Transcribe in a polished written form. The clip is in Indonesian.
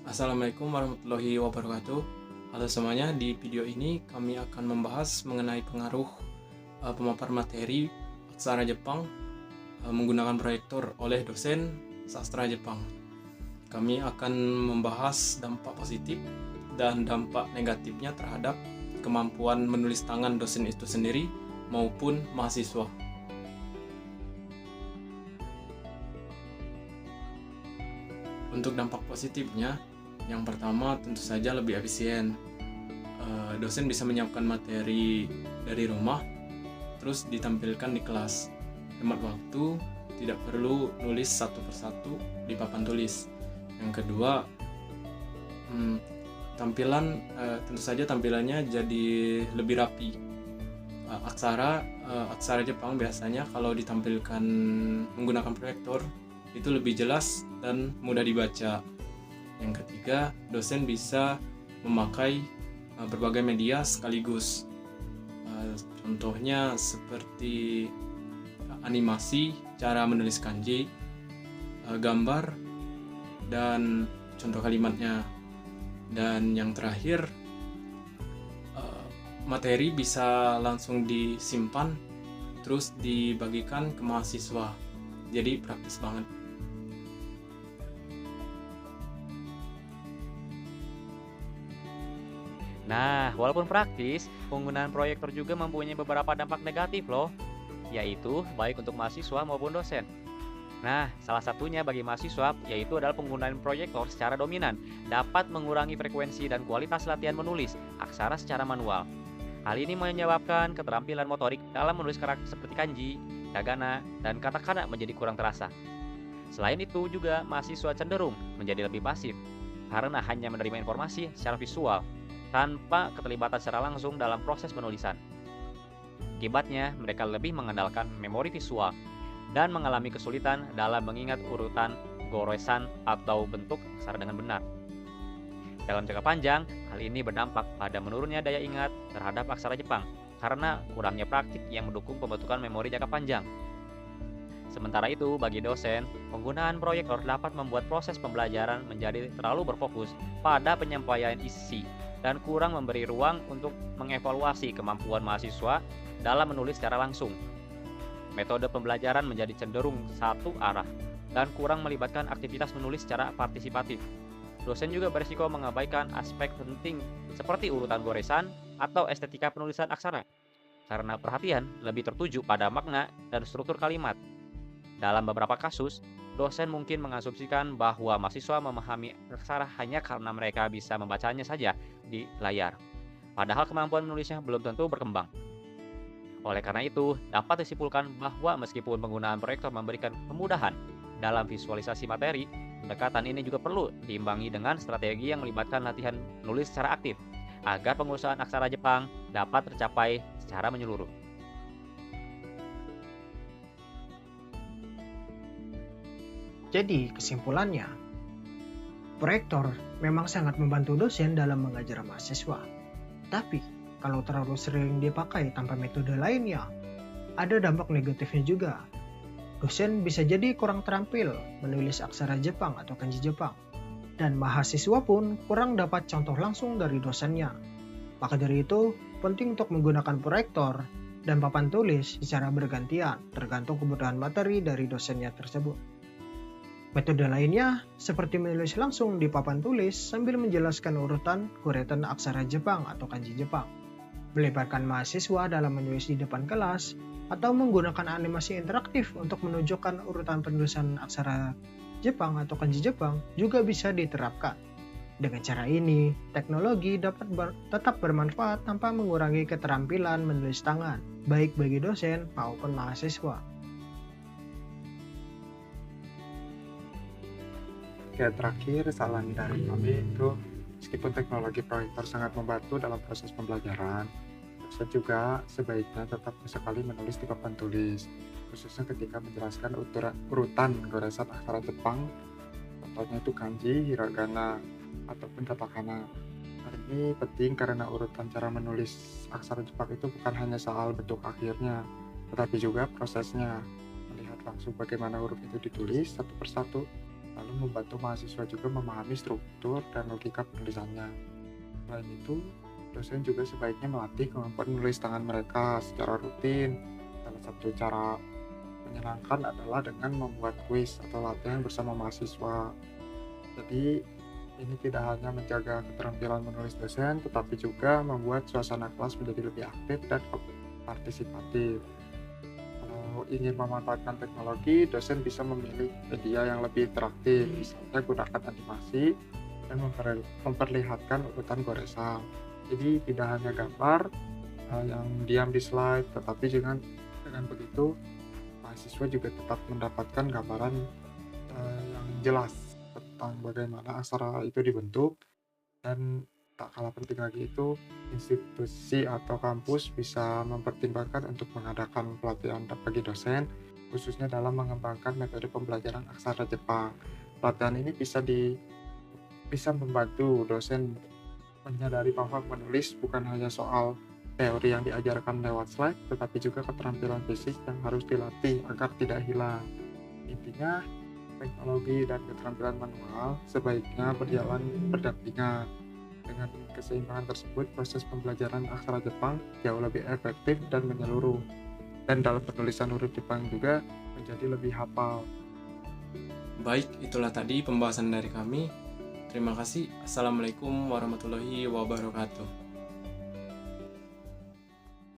Assalamualaikum warahmatullahi wabarakatuh. Halo semuanya, di video ini kami akan membahas mengenai pengaruh pemaparan materi aksara Jepang menggunakan proyektor oleh dosen sastra Jepang. Kami akan membahas dampak positif dan dampak negatifnya terhadap kemampuan menulis tangan dosen itu sendiri maupun mahasiswa. Untuk dampak positifnya, yang pertama tentu saja lebih efisien. Dosen bisa menyiapkan materi dari rumah, terus ditampilkan di kelas. Hemat waktu, tidak perlu nulis satu persatu di papan tulis. Yang kedua, tentu saja tampilannya jadi lebih rapi. Aksara Jepang biasanya kalau ditampilkan menggunakan proyektor itu lebih jelas dan mudah dibaca. Yang ketiga, dosen bisa memakai berbagai media sekaligus. Contohnya seperti animasi, cara menulis kanji, gambar, dan contoh kalimatnya. Dan yang terakhir, materi bisa langsung disimpan terus dibagikan ke mahasiswa. Jadi praktis banget. Nah, walaupun praktis, penggunaan proyektor juga mempunyai beberapa dampak negatif loh, yaitu baik untuk mahasiswa maupun dosen. Nah, salah satunya bagi mahasiswa yaitu adalah penggunaan proyektor secara dominan dapat mengurangi frekuensi dan kualitas latihan menulis aksara secara manual. Hal ini menyebabkan keterampilan motorik dalam menulis karakter seperti kanji, hiragana, dan katakana menjadi kurang terasa. Selain itu juga mahasiswa cenderung menjadi lebih pasif karena hanya menerima informasi secara visual tanpa keterlibatan secara langsung dalam proses penulisan. Akibatnya, mereka lebih mengandalkan memori visual dan mengalami kesulitan dalam mengingat urutan, goresan, atau bentuk aksara dengan benar. Dalam jangka panjang, hal ini berdampak pada menurunnya daya ingat terhadap aksara Jepang karena kurangnya praktik yang mendukung pembentukan memori jangka panjang. Sementara itu, bagi dosen, penggunaan proyektor dapat membuat proses pembelajaran menjadi terlalu berfokus pada penyampaian isi dan kurang memberi ruang untuk mengevaluasi kemampuan mahasiswa dalam menulis secara langsung. Metode pembelajaran menjadi cenderung satu arah dan kurang melibatkan aktivitas menulis secara partisipatif. Dosen juga berisiko mengabaikan aspek penting seperti urutan goresan atau estetika penulisan aksara, karena perhatian lebih tertuju pada makna dan struktur kalimat. Dalam beberapa kasus, dosen mungkin mengasumsikan bahwa mahasiswa memahami aksara hanya karena mereka bisa membacanya saja di layar, padahal kemampuan menulisnya belum tentu berkembang. Oleh karena itu, dapat disimpulkan bahwa meskipun penggunaan proyektor memberikan kemudahan dalam visualisasi materi, pendekatan ini juga perlu diimbangi dengan strategi yang melibatkan latihan menulis secara aktif, agar penguasaan aksara Jepang dapat tercapai secara menyeluruh. Jadi, kesimpulannya, proyektor memang sangat membantu dosen dalam mengajar mahasiswa. Tapi, kalau terlalu sering dipakai tanpa metode lainnya, ada dampak negatifnya juga. Dosen bisa jadi kurang terampil menulis aksara Jepang atau kanji Jepang, dan mahasiswa pun kurang dapat contoh langsung dari dosennya. Maka dari itu, penting untuk menggunakan proyektor dan papan tulis secara bergantian, tergantung kebutuhan materi dari dosennya tersebut. Metode lainnya seperti menulis langsung di papan tulis sambil menjelaskan urutan goretan aksara Jepang atau kanji Jepang, melibatkan mahasiswa dalam menulis di depan kelas, atau menggunakan animasi interaktif untuk menunjukkan urutan penulisan aksara Jepang atau kanji Jepang juga bisa diterapkan. Dengan cara ini, teknologi dapat tetap bermanfaat tanpa mengurangi keterampilan menulis tangan, baik bagi dosen maupun mahasiswa. Oke, terakhir saran dari kami itu, meskipun teknologi proyektor sangat membantu dalam proses pembelajaran, dosen juga sebaiknya tetap sekali menulis di papan tulis, khususnya ketika menjelaskan urutan goresan aksara Jepang, contohnya itu kanji, hiragana, ataupun katakana. Hal ini penting karena urutan cara menulis aksara Jepang itu bukan hanya soal bentuk akhirnya, tetapi juga prosesnya, melihat langsung bagaimana huruf itu ditulis satu persatu, lalu membantu mahasiswa juga memahami struktur dan logika penulisannya. Selain itu, dosen juga sebaiknya melatih kemampuan menulis tangan mereka secara rutin. Salah satu cara menyenangkan adalah dengan membuat kuis atau latihan bersama mahasiswa. Jadi, ini tidak hanya menjaga keterampilan menulis dosen, tetapi juga membuat suasana kelas menjadi lebih aktif dan partisipatif. Kalau ingin memanfaatkan teknologi, dosen bisa memilih media yang lebih interaktif, misalnya gunakan animasi dan memperlihatkan urutan goresan. Jadi tidak hanya gambar yang diam di slide, tetapi dengan begitu mahasiswa juga tetap mendapatkan gambaran yang jelas tentang bagaimana aksara itu dibentuk. Dan tak kalah penting lagi itu, institusi atau kampus bisa mempertimbangkan untuk mengadakan pelatihan bagi dosen, khususnya dalam mengembangkan metode pembelajaran aksara Jepang. Pelatihan ini bisa membantu dosen menyadari bahwa menulis bukan hanya soal teori yang diajarkan lewat slide, tetapi juga keterampilan fisik yang harus dilatih agar tidak hilang. Intinya, teknologi dan keterampilan manual sebaiknya berjalan berdampingan. Dengan keseimbangan tersebut, proses pembelajaran aksara Jepang jauh lebih efektif dan menyeluruh. Dan dalam penulisan huruf Jepang juga menjadi lebih hafal. Baik, itulah tadi pembahasan dari kami. Terima kasih. Assalamualaikum warahmatullahi wabarakatuh.